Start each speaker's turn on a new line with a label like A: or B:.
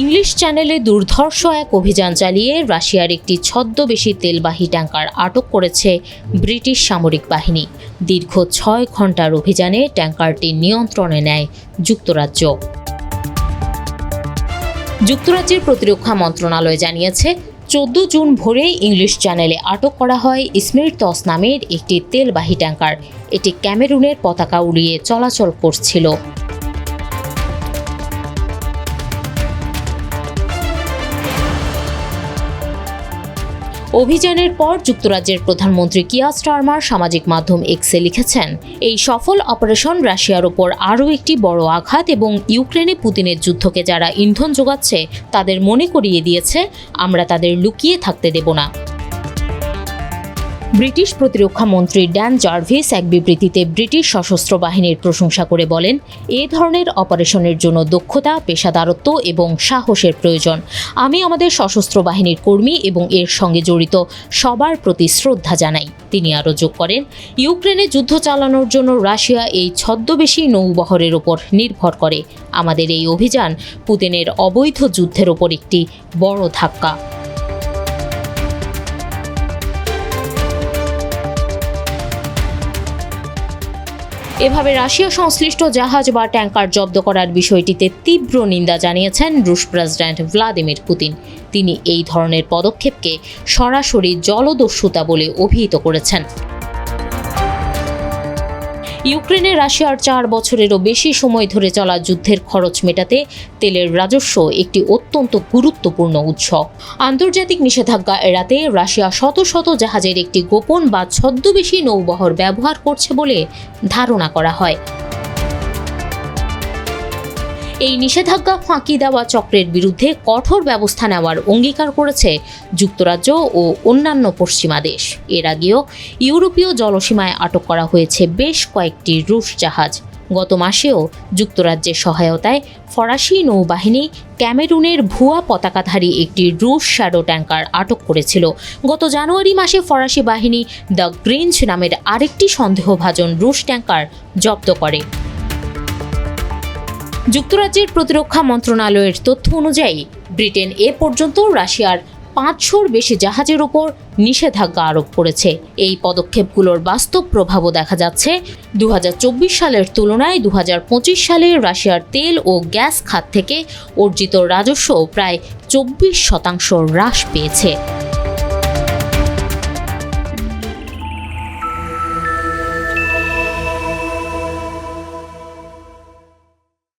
A: English চ্যানেলে দুর্ধর্ষ এক অভিযান চালিয়ে রাশিয়ার একটি ছদ্মবেশী তেলবাহী ট্যাঙ্কার আটক করেছে ব্রিটিশ সামরিক বাহিনী। দীর্ঘ ৬ ঘণ্টার অভিযানে ট্যাঙ্কারটি নিয়ন্ত্রণে নেয় যুক্তরাজ্য। যুক্তরাজ্যের প্রতিরক্ষা মন্ত্রণালয় জানিয়েছে, ১৪ জুন ভোরে ইংলিশ চ্যানেলে আটক করা হয় স্মিরতস নামের একটি তেলবাহী ট্যাঙ্কার। এটি ক্যামেরুনের পতাকা উড়িয়ে চলাচল করছিল। অভিযানের পর যুক্তরাজ্যের প্রধানমন্ত্রী কিয়ার স্টারমার সামাজিক মাধ্যম এক্সে লিখেছেন, এই সফল অপারেশন রাশিয়ার ওপর আরও একটি বড় আঘাত এবং ইউক্রেনে পুতিনের যুদ্ধকে যারা ইন্ধন যোগাচ্ছে তাদের মনে করিয়ে দিয়েছে, আমরা তাদের লুকিয়ে থাকতে দেব না। ব্রিটিশ প্রতিরক্ষা মন্ত্রী ড্যান জার্ভিস এক বিবৃতিতে ব্রিটিশ সশস্ত্র বাহিনীর প্রশংসা করে বলেন, এ ধরনের অপারেশনের জন্য দক্ষতা, পেশাদারত্ব এবং সাহসের প্রয়োজন। আমি আমাদের সশস্ত্র বাহিনীর কর্মী এবং এর সঙ্গে জড়িত সবার প্রতি শ্রদ্ধা জানাই। তিনি আরও যোগ করেন, ইউক্রেনে যুদ্ধ চালানোর জন্য রাশিয়া এই ছদ্মবেশী নৌবহরের ওপর নির্ভর করে। আমাদের এই অভিযান পুতিনের অবৈধ যুদ্ধের ওপর একটি বড় ধাক্কা। এভাবে রাশিয়া সংশ্লিষ্ট জাহাজ বা ট্যাঙ্কার জব্দ করার বিষয়টিতে তীব্র নিন্দা জানিয়েছেন রুশ প্রেসিডেন্ট ভ্লাদিমির পুতিন। তিনি এই ধরনের পদক্ষেপকে সরাসরি জলদস্যুতা বলে অভিহিত করেছেন। ইউক্রেনে রাশিয়ার ৪ বছরেরও বেশি সময় ধরে চলা যুদ্ধের খরচ মেটাতে তেলের রাজস্ব একটি অত্যন্ত গুরুত্বপূর্ণ উৎস। আন্তর্জাতিক নিষেধাজ্ঞা এড়াতে রাশিয়া শত শত জাহাজের একটি গোপন বা ছদ্মবেশী নৌবহর ব্যবহার করছে বলে ধারণা করা হয়। এই নিষেধাজ্ঞা ফাঁকি দেওয়া চক্রের বিরুদ্ধে কঠোর ব্যবস্থা নেওয়ার অঙ্গীকার করেছে যুক্তরাজ্য ও অন্যান্য পশ্চিমা দেশ। এর আগেও ইউরোপীয় জলসীমায় আটক করা হয়েছে বেশ কয়েকটি রুশ জাহাজ। গত মাসেও যুক্তরাজ্যের সহায়তায় ফরাসি নৌবাহিনী ক্যামেরুনের ভুয়া পতাকাধারী একটি রুশ শ্যাডো ট্যাঙ্কার আটক করেছিল। গত জানুয়ারি মাসে ফরাসি বাহিনী দ্য গ্রিঞ্চ নামের আরেকটি সন্দেহভাজন রুশ ট্যাঙ্কার জব্দ করে। যুক্তরাজ্যের প্রতিরক্ষা মন্ত্রণালয়ের তথ্য অনুযায়ী ব্রিটেন এ পর্যন্ত রাশিয়ার ৫০০-র বেশি জাহাজের ওপর নিষেধাজ্ঞা আরোপ করেছে। এই পদক্ষেপগুলোর বাস্তব প্রভাবও দেখা যাচ্ছে। ২০২৪ সালের তুলনায় ২০২৫ সালে রাশিয়ার তেল ও গ্যাস খাত থেকে অর্জিত রাজস্ব প্রায় ২৪% হ্রাস পেয়েছে।